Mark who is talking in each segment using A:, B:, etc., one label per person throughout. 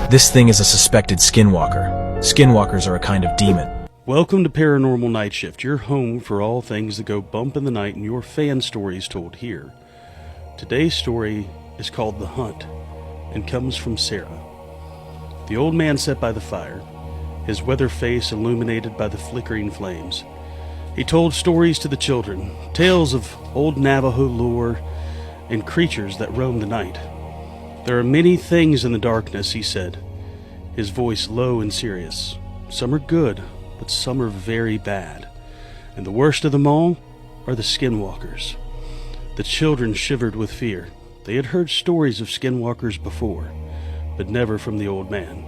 A: This thing is a suspected skinwalker. Skinwalkers are a kind of demon.
B: Welcome to Paranormal Nightshift, your home for all things that go bump in the night and your fan stories told here. Today's story is called The Hunt and comes from Sarah. The old man sat by the fire, his weather face illuminated by the flickering flames. He told stories to the children, tales of old Navajo lore and creatures that roam the night. There are many things in the darkness, he said, his voice low and serious. Some are good, but some are very bad. And the worst of them all are the skinwalkers. The children shivered with fear. They had heard stories of skinwalkers before, but never from the old man.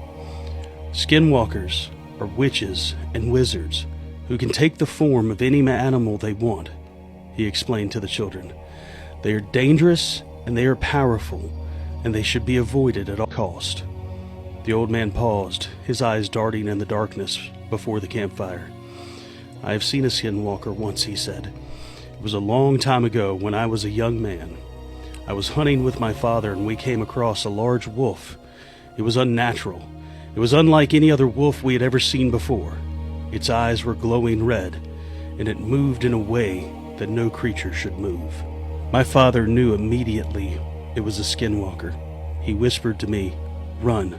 B: Skinwalkers are witches and wizards who can take the form of any animal they want, he explained to the children. They are dangerous and they are powerful, and they should be avoided at all cost. The old man paused, his eyes darting in the darkness before the campfire. I have seen a skinwalker once, he said. It was a long time ago when I was a young man. I was hunting with my father and we came across a large wolf. It was unnatural. It was unlike any other wolf we had ever seen before. Its eyes were glowing red, and it moved in a way that no creature should move. My father knew immediately it was a skinwalker. He whispered to me, "Run."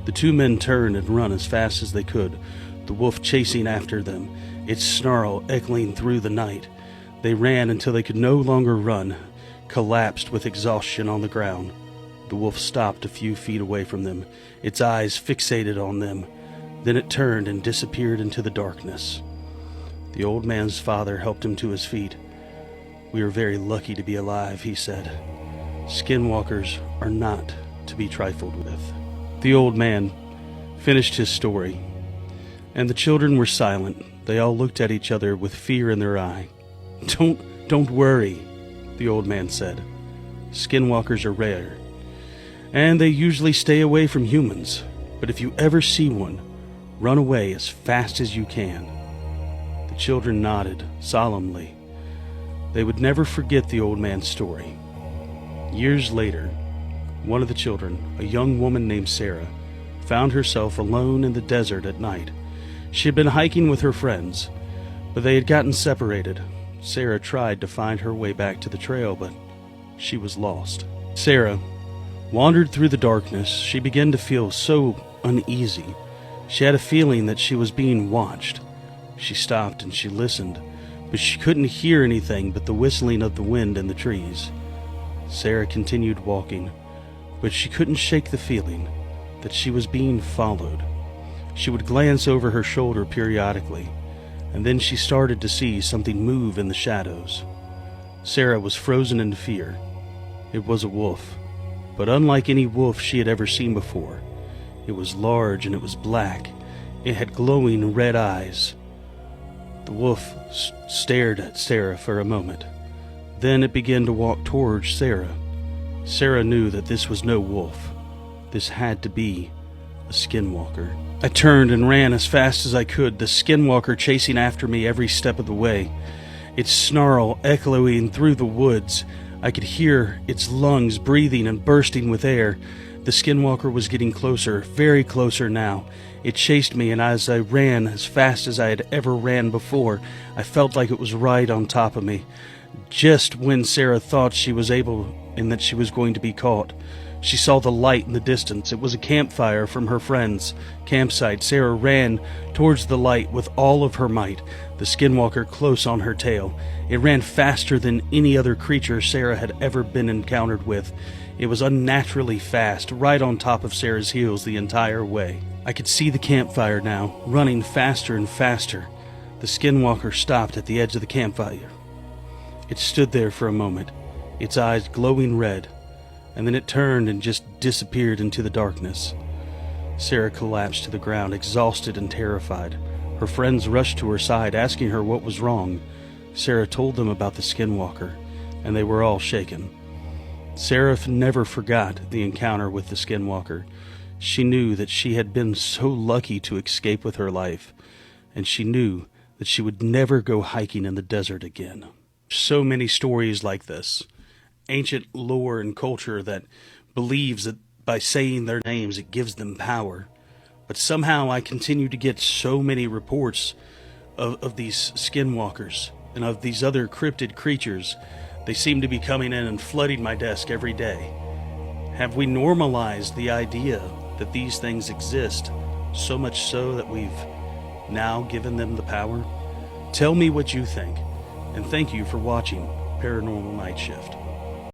B: The two men turned and ran as fast as they could, the wolf chasing after them, its snarl echoing through the night. They ran until they could no longer run, collapsed with exhaustion on the ground. The wolf stopped a few feet away from them, its eyes fixated on them. Then it turned and disappeared into the darkness. The old man's father helped him to his feet. "We are very lucky to be alive," he said. "Skinwalkers are not to be trifled with." The old man finished his story, and the children were silent. They all looked at each other with fear in their eye. Don't worry," the old man said. "Skinwalkers are rare, and they usually stay away from humans. But if you ever see one, run away as fast as you can." The children nodded solemnly. They would never forget the old man's story. Years later, one of the children, a young woman named Sarah, found herself alone in the desert at night. She had been hiking with her friends, but they had gotten separated. Sarah tried to find her way back to the trail, but she was lost. Sarah wandered through the darkness. She began to feel so uneasy. She had a feeling that she was being watched. She stopped and she listened, but she couldn't hear anything but the whistling of the wind in the trees. Sarah continued walking, but she couldn't shake the feeling that she was being followed. She would glance over her shoulder periodically, and then she started to see something move in the shadows. Sarah was frozen in fear. It was a wolf, but unlike any wolf she had ever seen before. It was large and it was black. It had glowing red eyes. The wolf stared at Sarah for a moment. Then it began to walk towards Sarah. Sarah knew that this was no wolf. This had to be a skinwalker. I turned and ran as fast as I could, the skinwalker chasing after me every step of the way. Its snarl echoing through the woods. I could hear its lungs breathing and bursting with air. The skinwalker was getting closer, very closer now. It chased me, and as I ran as fast as I had ever ran before, I felt like it was right on top of me. Just when Sarah thought she was able and that she was going to be caught, she saw the light in the distance. It was a campfire from her friend's campsite. Sarah ran towards the light with all of her might, the skinwalker close on her tail. It ran faster than any other creature Sarah had ever been encountered with. It was unnaturally fast, right on top of Sarah's heels the entire way. I could see the campfire now, running faster and faster. The skinwalker stopped at the edge of the campfire. It stood there for a moment, its eyes glowing red, and then it turned and just disappeared into the darkness. Sarah collapsed to the ground, exhausted and terrified. Her friends rushed to her side, asking her what was wrong. Sarah told them about the skinwalker, and they were all shaken. Sarah never forgot the encounter with the skinwalker. She knew that she had been so lucky to escape with her life, and she knew that she would never go hiking in the desert again. So many stories like this, ancient lore and culture that believes that by saying their names, it gives them power. But somehow I continue to get so many reports of these skinwalkers and of these other cryptid creatures. They seem to be coming in and flooding my desk every day. Have we normalized the idea that these things exist, so much so that we've now given them the power? Tell me what you think, and thank you for watching Paranormal Night Shift.